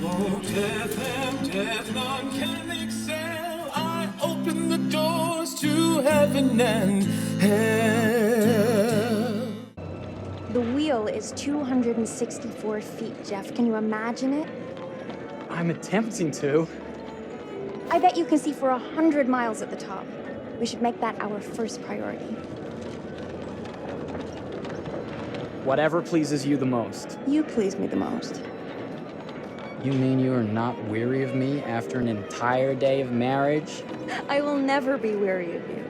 Oh, death, none can excel. I open the doors to heaven and hell. The wheel is 264 feet, Jeff. Can you imagine it? I'm attempting to. I bet you can see for 100 miles at the top. We should make that our first priority. Whatever pleases you the most. You please me the most. You mean you are not weary of me after an entire day of marriage? I will never be weary of you.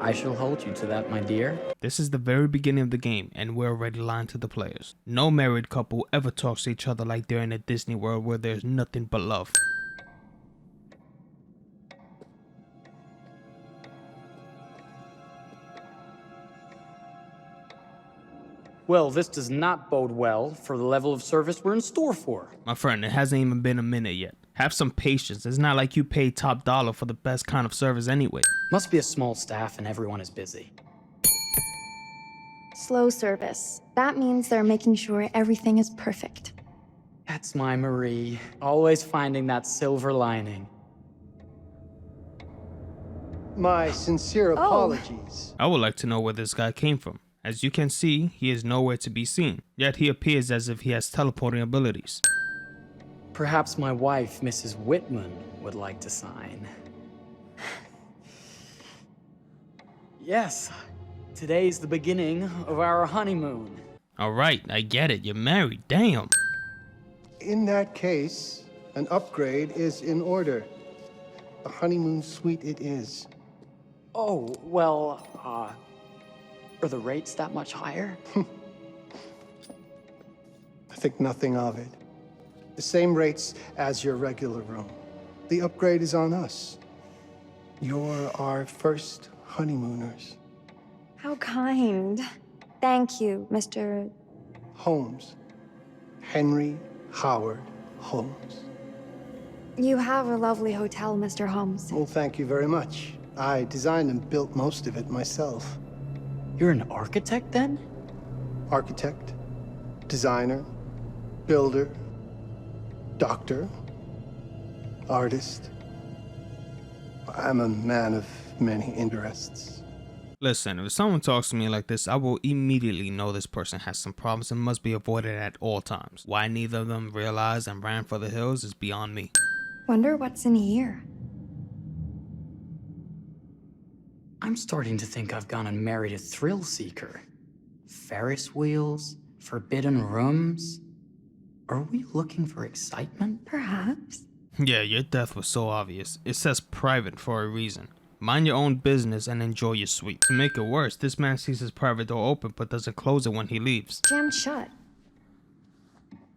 I shall hold you to that, my dear. This is the very beginning of the game, and we're already lying to the players. No married couple ever talks to each other like they're in a Disney world where there's nothing but love. Well, this does not bode well for the level of service we're in store for. My friend, it hasn't even been a minute yet. Have some patience. It's not like you paid top dollar for the best kind of service anyway. Must be a small staff and everyone is busy. Slow service. That means they're making sure everything is perfect. That's my Marie. Always finding that silver lining. My sincere apologies. I would like to know where this guy came from. As you can see, he is nowhere to be seen, yet he appears as if he has teleporting abilities. Perhaps my wife, Mrs. Whitman, would like to sign. Yes, today's the beginning of our honeymoon. Alright, I get it, you're married, damn. In that case, an upgrade is in order. The honeymoon suite it is. Oh, well, are the rates that much higher? I think nothing of it. The same rates as your regular room. The upgrade is on us. You're our first honeymooners. How kind. Thank you, Mr. Holmes. Henry Howard Holmes. You have a lovely hotel, Mr. Holmes. Well, thank you very much. I designed and built most of it myself. You're an architect, then? Architect, designer, builder, doctor, artist. I'm a man of many interests. Listen, if someone talks to me like this, I will immediately know this person has some problems and must be avoided at all times. Why neither of them realized and ran for the hills is beyond me. Wonder what's in here. I'm starting to think I've gone and married a thrill seeker. Ferris wheels, forbidden rooms. Are we looking for excitement? Perhaps. Yeah, your death was so obvious. It says private for a reason. Mind your own business and enjoy your suite. To make it worse, this man sees his private door open but doesn't close it when he leaves. Jammed shut.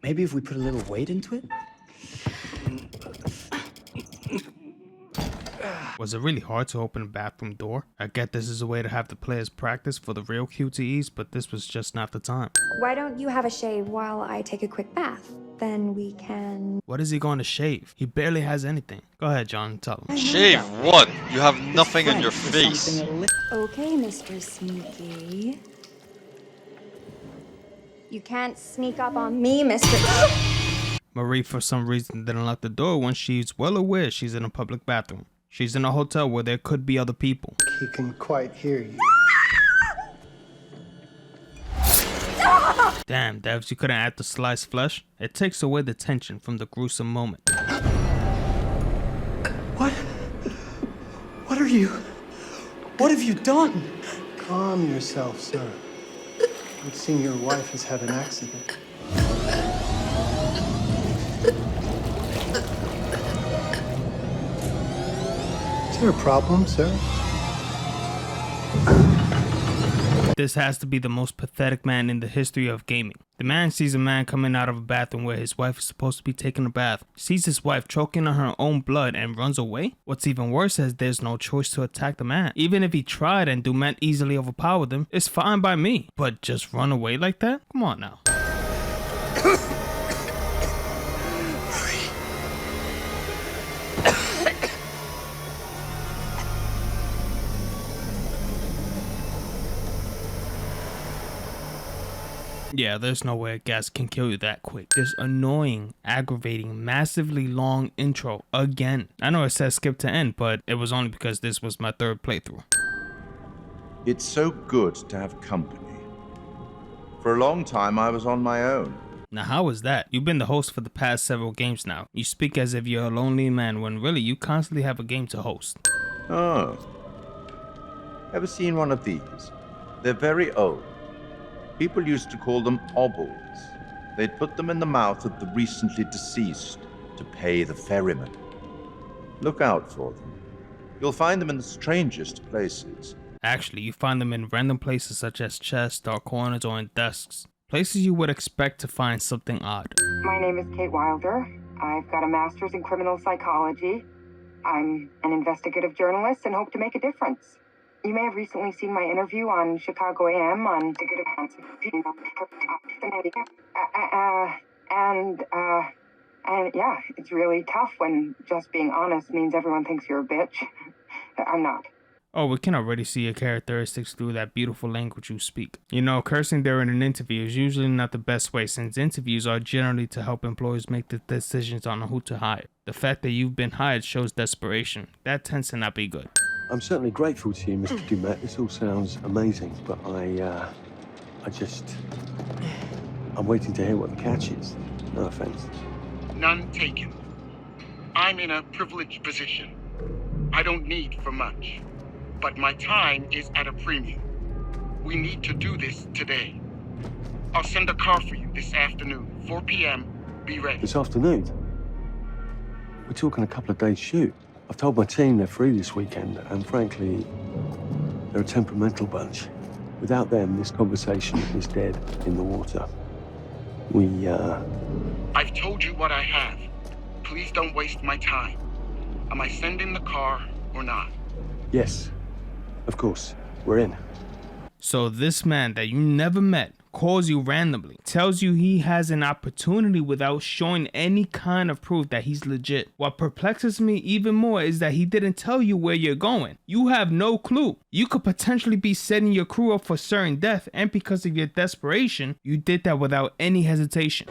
Maybe if we put a little weight into it? Was it really hard to open a bathroom door? I get this is a way to have the players practice for the real QTEs, but this was just not the time. Why don't you have a shave while I take a quick bath? Then we can... What is he going to shave? He barely has anything. Go ahead, John, tell him. Shave what? You have nothing on your face. Okay, Mr. Sneaky. You can't sneak up on me, Mr. Marie, for some reason, didn't lock the door when she's well aware she's in a public bathroom. She's in a hotel where there could be other people. He can quite hear you. Damn, Devs, you couldn't add the sliced flesh? It takes away the tension from the gruesome moment. What? What are you? What have you done? Calm yourself, sir. It seems your wife has had an accident. Is there a problem, sir? This has to be the most pathetic man in the history of gaming. The man sees a man coming out of a bathroom where his wife is supposed to be taking a bath, sees his wife choking on her own blood and runs away. What's even worse is there's no choice to attack the man. Even if he tried and Dumet easily overpowered them, it's fine by me. But just run away like that? Come on now. Yeah, there's no way a gas can kill you that quick. This annoying, aggravating, massively long intro again. I know it says skip to end, but it was only because this was my third playthrough. It's so good to have company. For a long time, I was on my own. Now, how is that? You've been the host for the past several games now. You speak as if you're a lonely man when really you constantly have a game to host. Oh. Ever seen one of these? They're very old. People used to call them obbles. They'd put them in the mouth of the recently deceased to pay the ferryman. Look out for them. You'll find them in the strangest places. Actually, you find them in random places such as chests, dark corners, or in desks. Places you would expect to find something odd. My name is Kate Wilder. I've got a master's in criminal psychology. I'm an investigative journalist and hope to make a difference. You may have recently seen my interview on Chicago AM on and yeah, it's really tough when just being honest means everyone thinks you're a bitch. I'm not. Oh, we can already see your characteristics through that beautiful language you speak. You know, cursing during an interview is usually not the best way, since interviews are generally to help employers make the decisions on who to hire. The fact that you've been hired shows desperation. That tends to not be good. I'm certainly grateful to you, Mr. Dumet. This all sounds amazing, but I'm waiting to hear what the catch is. No offense. None taken. I'm in a privileged position. I don't need for much, but my time is at a premium. We need to do this today. I'll send a car for you this afternoon, 4 p.m. Be ready. This afternoon? We're talking a couple of days shoot. I've told my team they're free this weekend, and frankly, they're a temperamental bunch. Without them, this conversation is dead in the water. I've told you what I have. Please don't waste my time. Am I sending the car or not? Yes, of course. We're in. So this man that you never met calls you randomly, tells you he has an opportunity without showing any kind of proof that he's legit. What perplexes me even more is that he didn't tell you where you're going. You have no clue. You could potentially be setting your crew up for certain death, and because of your desperation, you did that without any hesitation.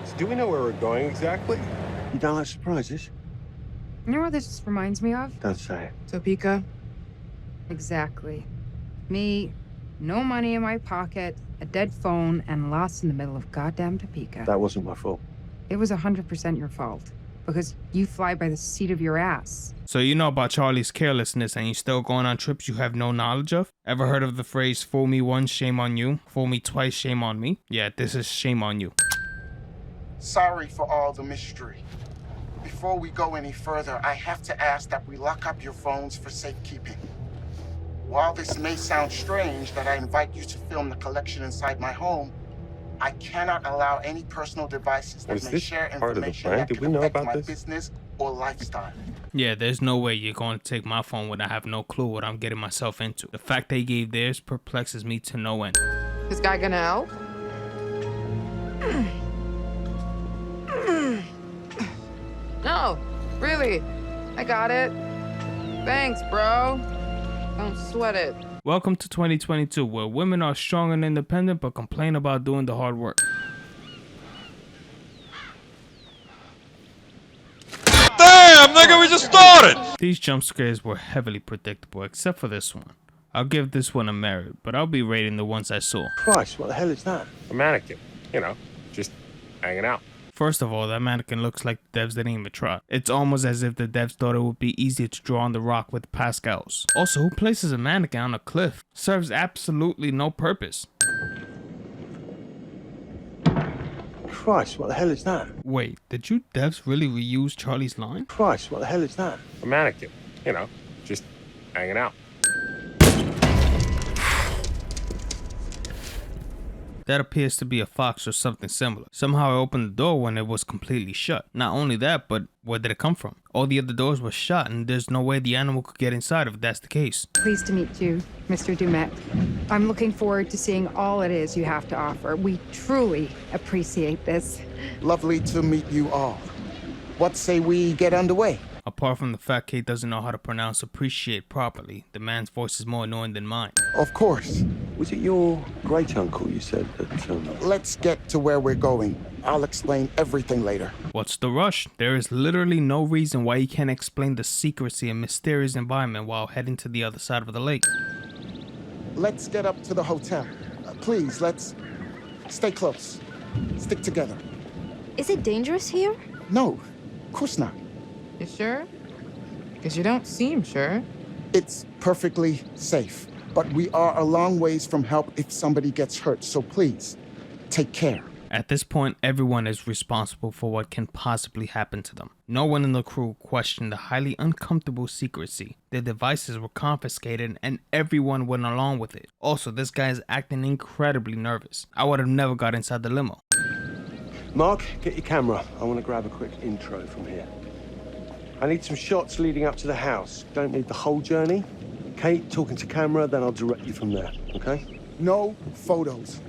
So do we know where we're going exactly? You don't like surprises? You know what this just reminds me of? Don't say it. Topeka. Exactly. Me, no money in my pocket, a dead phone, and lost in the middle of goddamn Topeka. That wasn't my fault. It was 100% your fault. Because you fly by the seat of your ass. So you know about Charlie's carelessness and he's still going on trips you have no knowledge of? Ever heard of the phrase, fool me once, shame on you? Fool me twice, shame on me? Yeah, this is shame on you. Sorry for all the mystery. Before we go any further, I have to ask that we lock up your phones for safekeeping. While this may sound strange that I invite you to film the collection inside my home, I cannot allow any personal devices that may share information that could affect my business or lifestyle. Yeah, there's no way you're going to take my phone when I have no clue what I'm getting myself into. The fact they gave theirs perplexes me to no end. This guy gonna help? No, really. I got it. Thanks, bro. Don't sweat it. Welcome to 2022, where women are strong and independent but complain about doing the hard work. Damn, nigga, we just started! These jump scares were heavily predictable, except for this one. I'll give this one a merit, but I'll be rating the ones I saw. Christ, what the hell is that? A mannequin. You know, just hanging out. First of all, that mannequin looks like the devs didn't even try. It's almost as if the devs thought it would be easier to draw on the rock with Pascals. Also, who places a mannequin on a cliff? Serves absolutely no purpose. Christ, what the hell is that? Wait, did you devs really reuse Charlie's line? Christ, what the hell is that? A mannequin. You know, just hanging out. That appears to be a fox or something similar. Somehow I opened the door when it was completely shut. Not only that, but where did it come from? All the other doors were shut and there's no way the animal could get inside if that's the case. Pleased to meet you, Mr. Dumet. I'm looking forward to seeing all it is you have to offer. We truly appreciate this. Lovely to meet you all. What say we get underway? Apart from the fact Kate doesn't know how to pronounce appreciate properly, the man's voice is more annoying than mine. Of course. Was it your great-uncle you said that, Let's get to where we're going. I'll explain everything later. What's the rush? There is literally no reason why he can't explain the secrecy and mysterious environment while heading to the other side of the lake. Let's get up to the hotel. Please, let's stay close. Stick together. Is it dangerous here? No, of course not. You sure? Because you don't seem sure. It's perfectly safe, but we are a long ways from help if somebody gets hurt, so please, take care. At this point, everyone is responsible for what can possibly happen to them. No one in the crew questioned the highly uncomfortable secrecy. Their devices were confiscated and everyone went along with it. Also, this guy is acting incredibly nervous. I would have never got inside the limo. Mark, get your camera. I want to grab a quick intro from here. I need some shots leading up to the house. Don't need the whole journey. Kate, talking to camera, then I'll direct you from there, okay? No photos.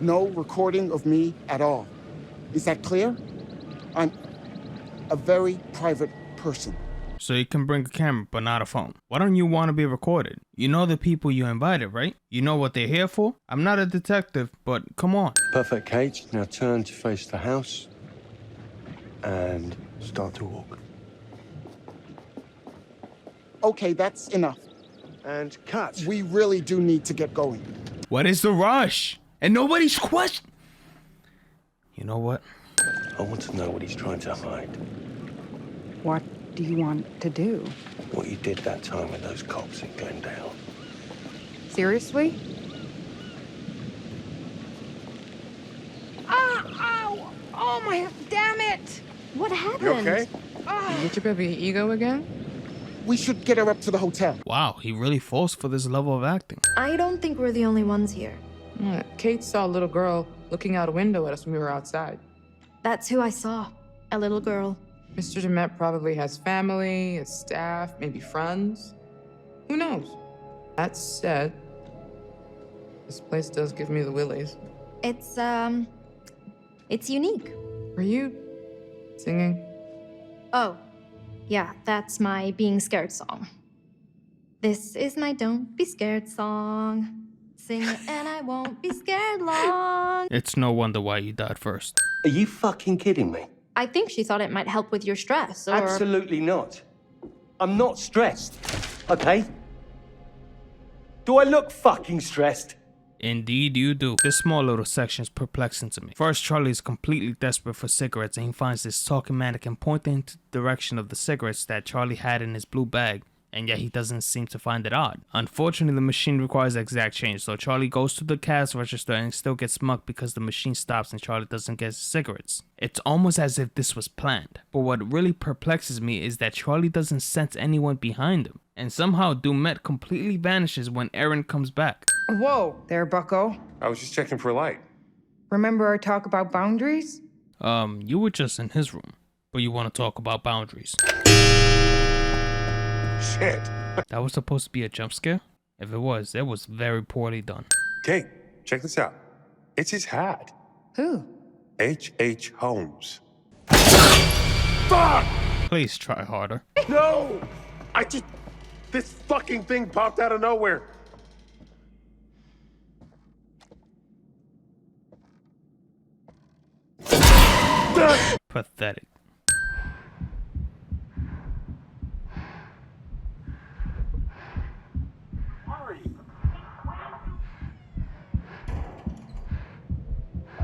No recording of me at all. Is that clear? I'm a very private person. So you can bring a camera, but not a phone. Why don't you want to be recorded? You know the people you invited, right? You know what they're here for? I'm not a detective, but come on. Perfect, Kate. Now turn to face the house and start to walk. Okay, that's enough. And cut. We really do need to get going. What is the rush? And nobody's question. You know what? I want to know what he's trying to hide. What do you want to do? What you did that time with those cops in Glendale. Seriously? Ow! Oh my, damn it! What happened? You okay? You get your baby ego again? We should get her up to the hotel. Wow, he really falls for this level of acting. I don't think we're the only ones here. Kate saw a little girl looking out a window at us when we were outside. That's who I saw. A little girl. Mr. Demet probably has family, his staff, maybe friends. Who knows? That said, this place does give me the willies. It's unique. Were you singing? Oh, yeah, that's my being scared song. This is my don't be scared song. Sing it and I won't be scared long. It's no wonder why you died first. Are you fucking kidding me? I think she thought it might help with your stress, or... Absolutely not. I'm not stressed, okay? Do I look fucking stressed? Indeed you do. This small little section is perplexing to me. First, Charlie is completely desperate for cigarettes and he finds this talking mannequin pointing into the direction of the cigarettes that Charlie had in his blue bag, and yet he doesn't seem to find it odd. Unfortunately, the machine requires exact change, so Charlie goes to the cash register and still gets mugged because the machine stops and Charlie doesn't get his cigarettes. It's almost as if this was planned. But what really perplexes me is that Charlie doesn't sense anyone behind him, and somehow Dumet completely vanishes when Aaron comes back. Whoa there, bucko. I was just checking for a light. Remember our talk about boundaries? You were just in his room, but you want to talk about boundaries. Shit. That was supposed to be a jump scare? If it was very poorly done. Kate, check this out. It's his hat. Who? H.H. Holmes. Fuck! Please try harder. No! This fucking thing popped out of nowhere. Pathetic.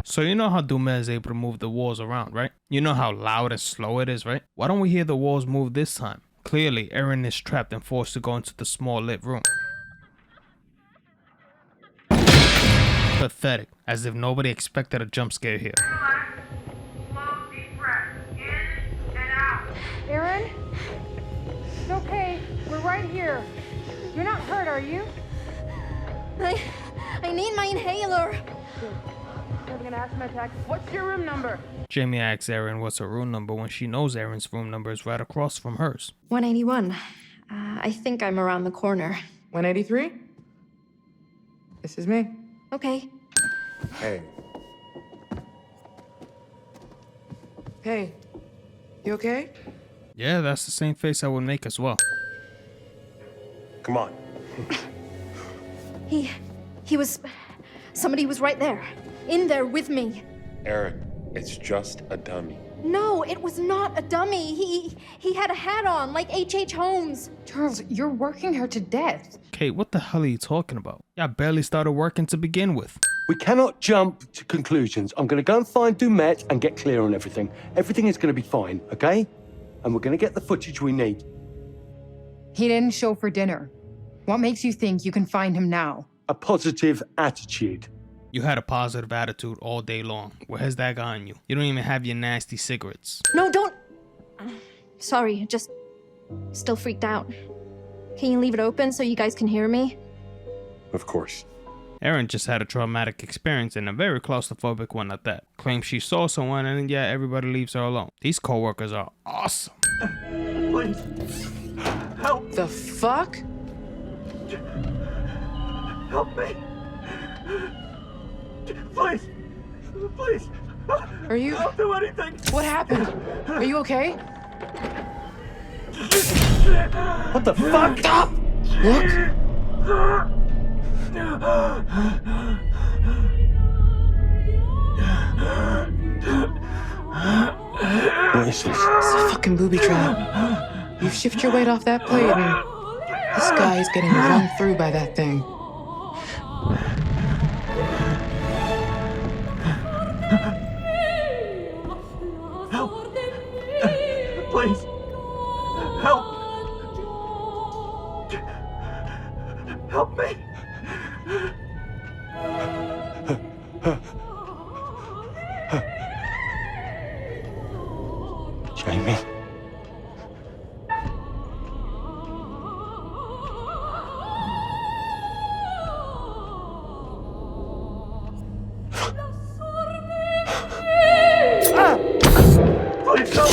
So you know how Dumet is able to move the walls around, right? You know how loud and slow it is, right? Why don't we hear the walls move this time? Clearly, Aaron is trapped and forced to go into the small lit room. Pathetic, as if nobody expected a jump scare here. Aaron? It's okay. We're right here. You're not hurt, are you? I need my inhaler. Having an asthma attack. What's your room number? Jamie asks Aaron what's her room number when she knows Aaron's room number is right across from hers. 181. I think I'm around the corner. 183? This is me. Okay. Hey. Hey, you okay? Yeah, that's the same face I would make as well. Come on. He Somebody was right there. In there with me. Aaron, it's just a dummy. No, it was not a dummy. He had a hat on, like H.H. Holmes. Charles, you're working her to death. Kate, what the hell are you talking about? Y'all barely started working to begin with. We cannot jump to conclusions. I'm going to go and find Dumet and get clear on everything. Everything is going to be fine, okay? And we're going to get the footage we need. He didn't show for dinner. What makes you think you can find him now? A positive attitude. You had a positive attitude all day long. Where has that gotten you? You don't even have your nasty cigarettes. No, don't. Sorry, just still freaked out. Can you leave it open so you guys can hear me? Of course. Erin just had a traumatic experience and a very claustrophobic one at that. Claims she saw someone and yeah, everybody leaves her alone. These co-workers are awesome. Please. Help. The fuck? Help me. Please. Please. Are you? Don't do anything. What happened? Are you okay? What the fuck? Stop! Look. What is this? It's a fucking booby trap. You've shifted your weight off that plate and this guy is getting run through by that thing. Help. Please. Help. Help me. Jamie. Please help.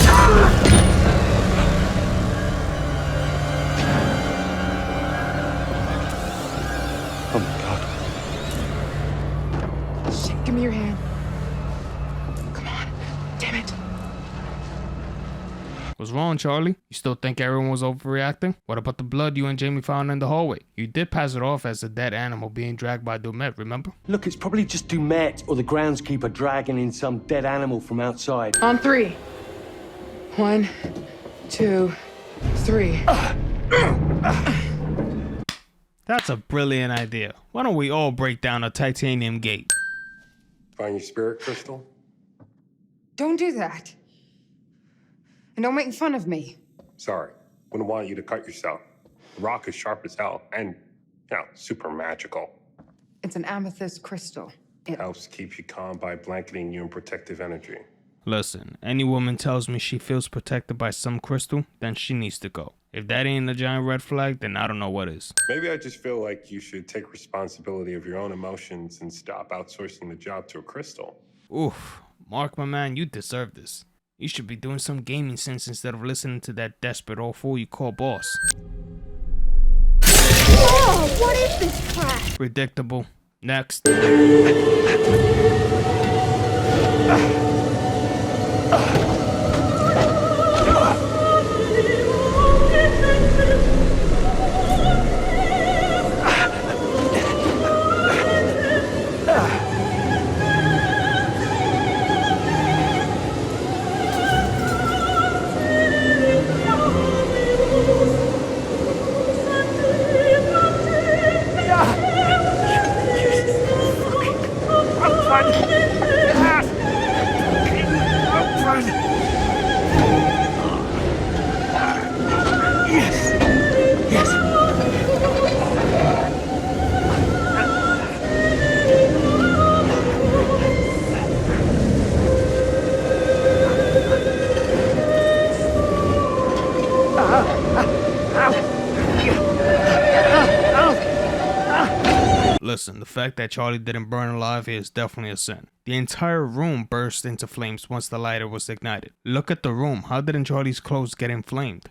Oh my God. Shit, give me your hand. Come on. Damn it. What's wrong, Charlie? You still think everyone was overreacting? What about the blood you and Jamie found in the hallway? You did pass it off as a dead animal being dragged by Dumet, remember? Look, it's probably just Dumet or the groundskeeper dragging in some dead animal from outside. On 3. 1, 2, 3. That's a brilliant idea. Why don't we all break down a titanium gate? Find your spirit crystal? Don't do that. And don't make fun of me. Sorry. Wouldn't want you to cut yourself. The rock is sharp as hell and, super magical. It's an amethyst crystal. It Helps keep you calm by blanketing you in protective energy. Listen, any woman tells me she feels protected by some crystal, then she needs to go. If that ain't a giant red flag, then I don't know what is. Maybe I just feel like you should take responsibility of your own emotions and stop outsourcing the job to a crystal. Oof, Mark, my man, you deserve this. You should be doing some gaming sense instead of listening to that desperate old fool you call boss. Whoa, what is this crap? Predictable. Next. Listen, the fact that Charlie didn't burn alive here is definitely a sin. The entire room burst into flames once the lighter was ignited. Look at the room. How didn't Charlie's clothes get inflamed?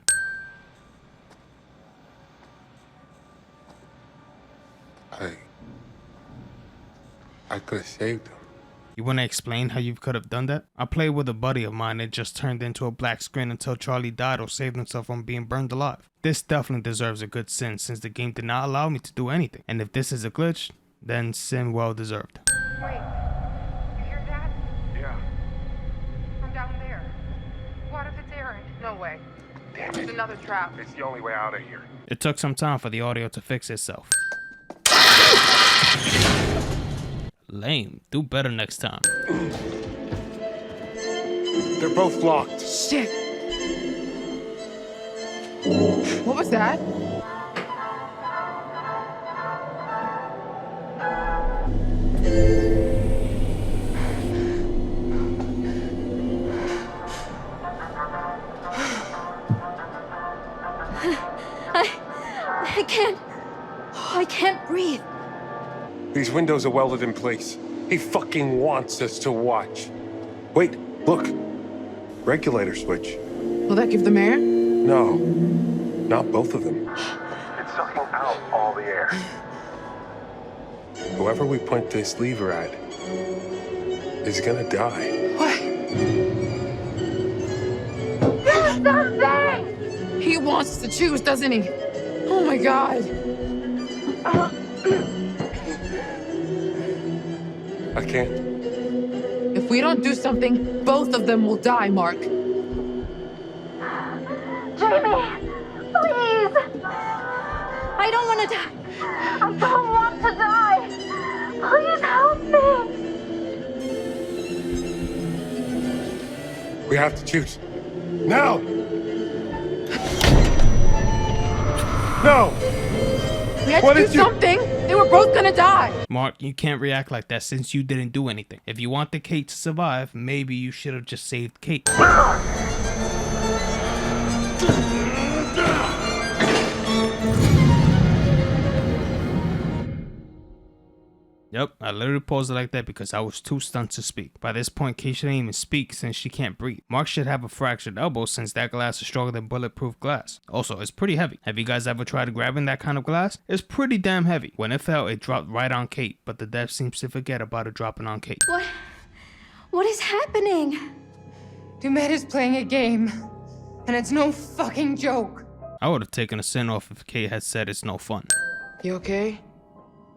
I could have saved him. You wanna explain how you could have done that? I played with a buddy of mine that just turned into a black screen until Charlie died or saved himself from being burned alive. This definitely deserves a good sin since the game did not allow me to do anything. And if this is a glitch, then sin well deserved. Wait, you hear that? Yeah. From down there. What if it's Aaron? No way. It's another trap. It's the only way out of here. It took some time for the audio to fix itself. Lame. Do better next time. They're both locked. Shit! What was that? I can't breathe. These windows are welded in place. He fucking wants us to watch. Wait, look. Regulator switch. Will that give the mayor? No, not both of them. It's sucking out all the air. Whoever we point this lever at is gonna die. What? Do something! He wants to choose, doesn't he? Oh my god. I can't. If we don't do something, both of them will die, Mark. Jamie! Please! I don't want to die. I don't want to die. Please help me. We have to choose. Now! No! We had What to do did you- something. They were both gonna die. Mark, you can't react like that since you didn't do anything. If you wanted Kate to survive, maybe you should have just saved Kate. Yep, I literally paused it like that because I was too stunned to speak. By this point, Kate shouldn't even speak since she can't breathe. Mark should have a fractured elbow since that glass is stronger than bulletproof glass. Also, it's pretty heavy. Have you guys ever tried grabbing that kind of glass? It's pretty damn heavy. When it fell, it dropped right on Kate, but the dev seems to forget about it dropping on Kate. What is happening? Dumet is playing a game, and it's no fucking joke. I would have taken a sin off if Kate had said it's no fun. You okay?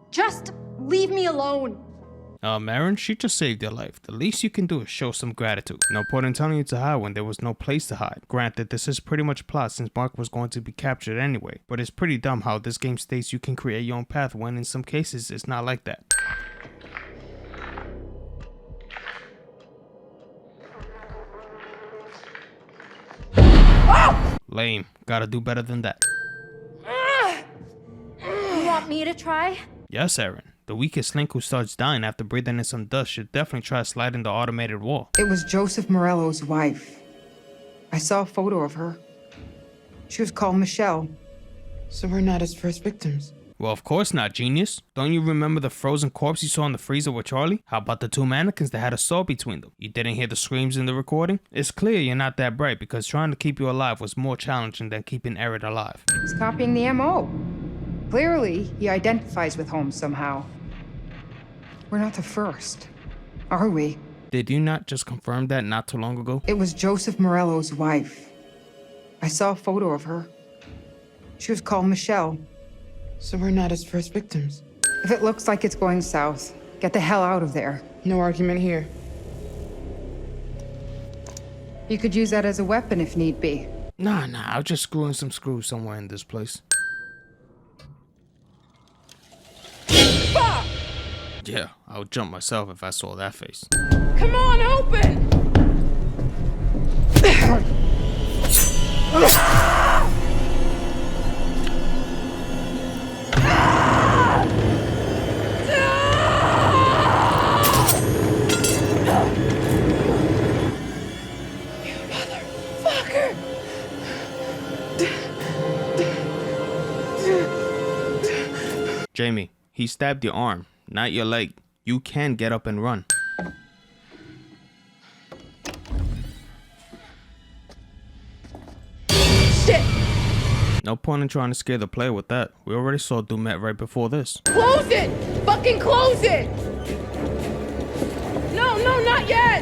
Just leave me alone. Aaron, she just saved your life. The least you can do is show some gratitude. No point in telling you to hide when there was no place to hide. Granted, this is pretty much a plot since Mark was going to be captured anyway, but it's pretty dumb how this game states you can create your own path when in some cases it's not like that. Lame. Gotta do better than that. You want me to try? Yes, Aaron. The weakest link who starts dying after breathing in some dust should definitely try sliding the automated wall. It was Joseph Morello's wife. I saw a photo of her. She was called Michelle. So we're not his first victims. Well, of course not, genius. Don't you remember the frozen corpse you saw in the freezer with Charlie? How about the two mannequins that had a saw between them? You didn't hear the screams in the recording? It's clear you're not that bright because trying to keep you alive was more challenging than keeping Aaron alive. He's copying the MO. Clearly, he identifies with Holmes somehow. We're not the first, are we? Did you not just confirm that not too long ago? It was Joseph Morello's wife. I saw a photo of her. She was called Michelle. So we're not his first victims. If it looks like it's going south, get the hell out of there. No argument here. You could use that as a weapon if need be. Nah, I'll just screw in some screws somewhere in this place. Yeah, I would jump myself if I saw that face. Come on, open! Jamie, he stabbed your arm, not your leg. You can get up and run. Shit! No point in trying to scare the player with that. We already saw Dumet right before this. Close it! Fucking close it! No, not yet!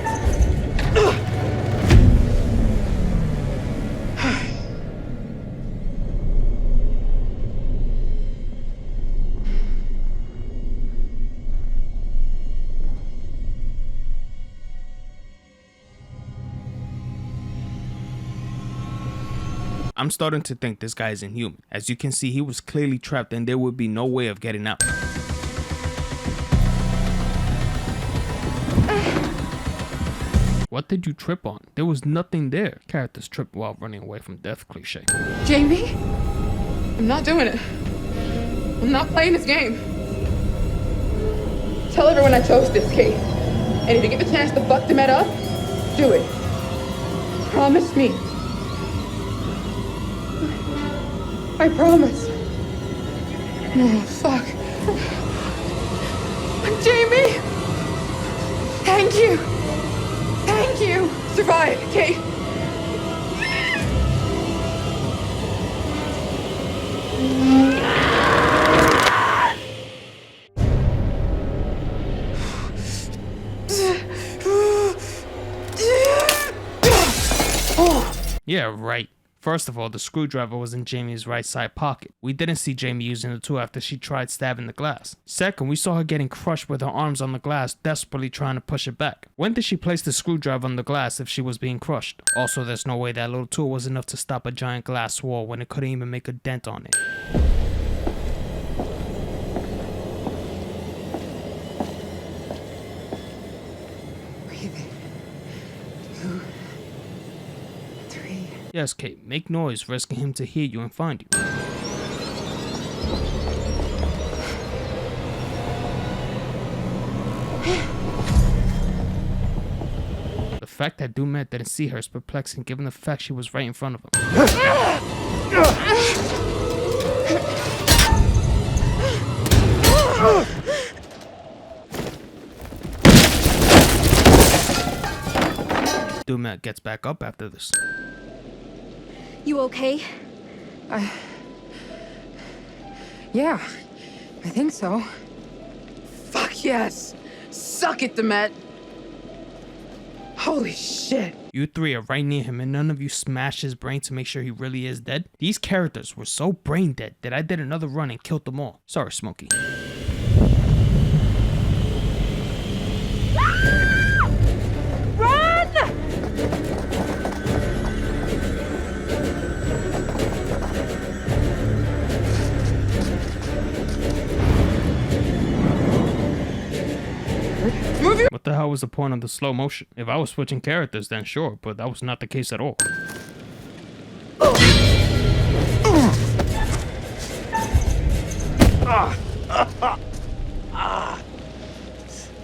I'm starting to think this guy is inhuman. As you can see, he was clearly trapped and there would be no way of getting out. What did you trip on? There was nothing there. Characters trip while running away from death cliche. Jamie? I'm not doing it. I'm not playing this game. Tell everyone I chose this, Kate. And if you get the chance to fuck the Met up, do it. Promise me. I promise. Oh, fuck. Jamie! Thank you! Thank you! Survive, Kate! Yeah, right. First of all, the screwdriver was in Jamie's right side pocket. We didn't see Jamie using the tool after she tried stabbing the glass. Second, we saw her getting crushed with her arms on the glass, desperately trying to push it back. When did she place the screwdriver on the glass if she was being crushed? Also, there's no way that little tool was enough to stop a giant glass wall when it couldn't even make a dent on it. Yes, Kate, make noise, risking him to hear you and find you. The fact that Dumet didn't see her is perplexing given the fact she was right in front of him. Dumet gets back up after this. You okay? Yeah, I think so. Fuck yes! Suck it, Demet! Holy shit! You three are right near him and none of you smashed his brain to make sure he really is dead? These characters were so brain dead that I did another run and killed them all. Sorry, Smokey. What the hell was the point of the slow motion? If I was switching characters, then sure, but that was not the case at all.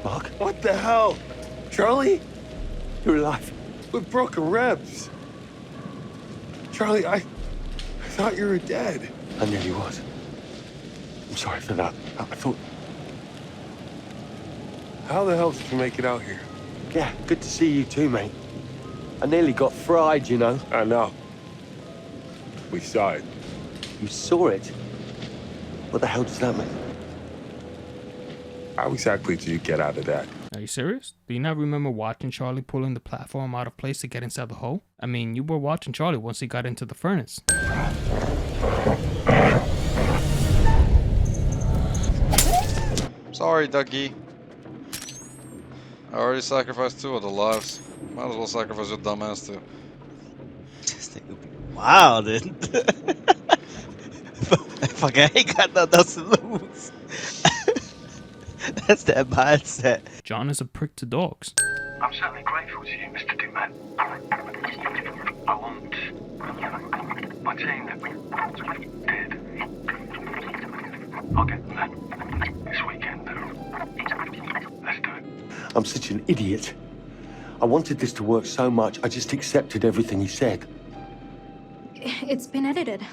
Mark? What the hell? Charlie? You're alive. With broken ribs. Charlie, I thought you were dead. I nearly was. I'm sorry for that. I thought... How the hell did you make it out here? Yeah, good to see you too, mate. I nearly got fried, you know. I know. We saw it. You saw it? What the hell does that mean? How exactly did you get out of that? Are you serious? Do you not remember watching Charlie pulling the platform out of place to get inside the hole? I mean, you were watching Charlie once he got into the furnace. Sorry, Dougie. I already sacrificed 2 of the lives. Might as well sacrifice your dumbass too. This nigga be wild, dude. Fuck, I ain't got nothing else to lose. That's that mindset. John is a prick to dogs. I'm certainly grateful to you, Mr. Dumet. I want my team dead. I'll get that this weekend. Let's do it. I'm such an idiot. I wanted this to work so much, I just accepted everything he said. It's been edited.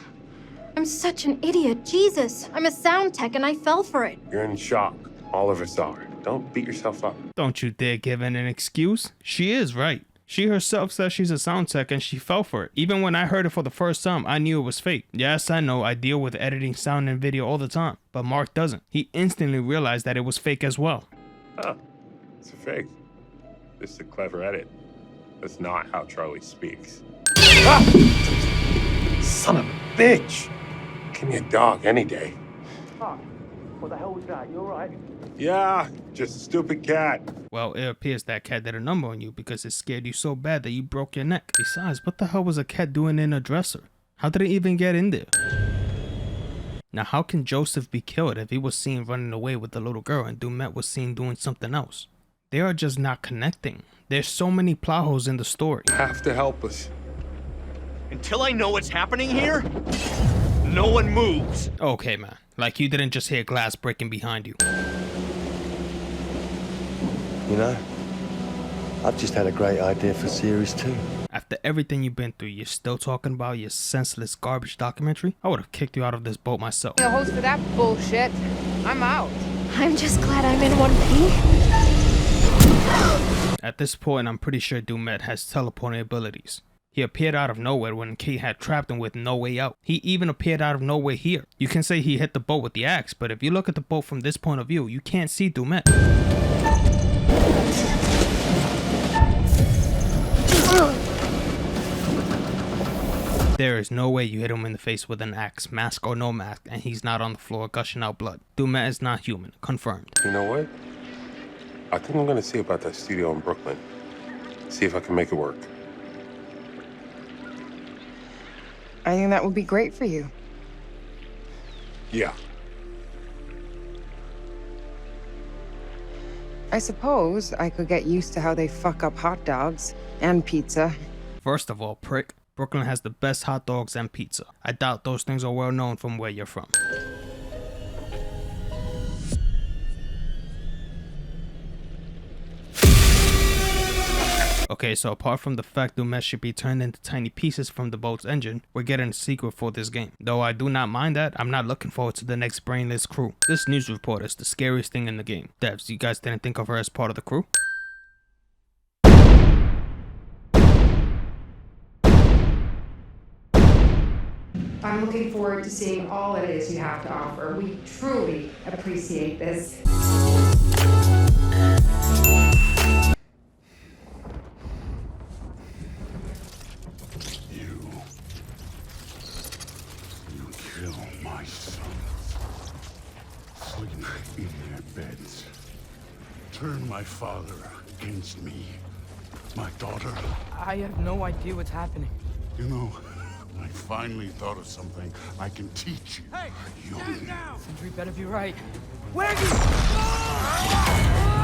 I'm such an idiot. Jesus, I'm a sound tech and I fell for it. You're in shock. All of us are. Don't beat yourself up. Don't you dare give in an excuse. She is right. She herself says she's a sound tech and she fell for it. Even when I heard it for the first time, I knew it was fake. Yes, I know I deal with editing sound and video all the time, but Mark doesn't. He instantly realized that it was fake as well. Huh. It's a fake. This is a clever edit. That's not how Charlie speaks. Ah! Son of a bitch! Give me a dog any day. Fuck. What the hell was that? You alright? Yeah, just a stupid cat. Well, it appears that cat did a number on you because it scared you so bad that you broke your neck. Besides, what the hell was a cat doing in a dresser? How did it even get in there? Now, how can Joseph be killed if he was seen running away with the little girl and Dumet was seen doing something else? They are just not connecting. There's so many plot holes in the story. Have to help us. Until I know what's happening here, no one moves. Okay, man. Like you didn't just hear glass breaking behind you. You know, I've just had a great idea for series 2. After everything you've been through, you're still talking about your senseless garbage documentary? I would have kicked you out of this boat myself. The host for that bullshit. I'm out. I'm just glad I'm in one piece. At this point, I'm pretty sure Dumet has teleporting abilities. He appeared out of nowhere when Kate had trapped him with no way out. He even appeared out of nowhere here. You can say he hit the boat with the axe, but if you look at the boat from this point of view, you can't see Dumet. There is no way you hit him in the face with an axe, mask or no mask, and he's not on the floor gushing out blood. Dumet is not human. Confirmed. You know what? I think I'm gonna see about that studio in Brooklyn. See if I can make it work. I think that would be great for you. Yeah. I suppose I could get used to how they fuck up hot dogs and pizza. First of all, prick, Brooklyn has the best hot dogs and pizza. I doubt those things are well known from where you're from. Okay, so apart from the fact Dumet should be turned into tiny pieces from the boat's engine, we're getting a sequel for this game. Though I do not mind that, I'm not looking forward to the next brainless crew. This news reporter is the scariest thing in the game. Devs, you guys didn't think of her as part of the crew? I'm looking forward to seeing all it is you have to offer. We truly appreciate this. You kill my sons. Sleep in their beds. Turn my father against me. My daughter. I have no idea what's happening. You know, I finally thought of something I can teach you. Hey, young. Sentry better be right. Where are you?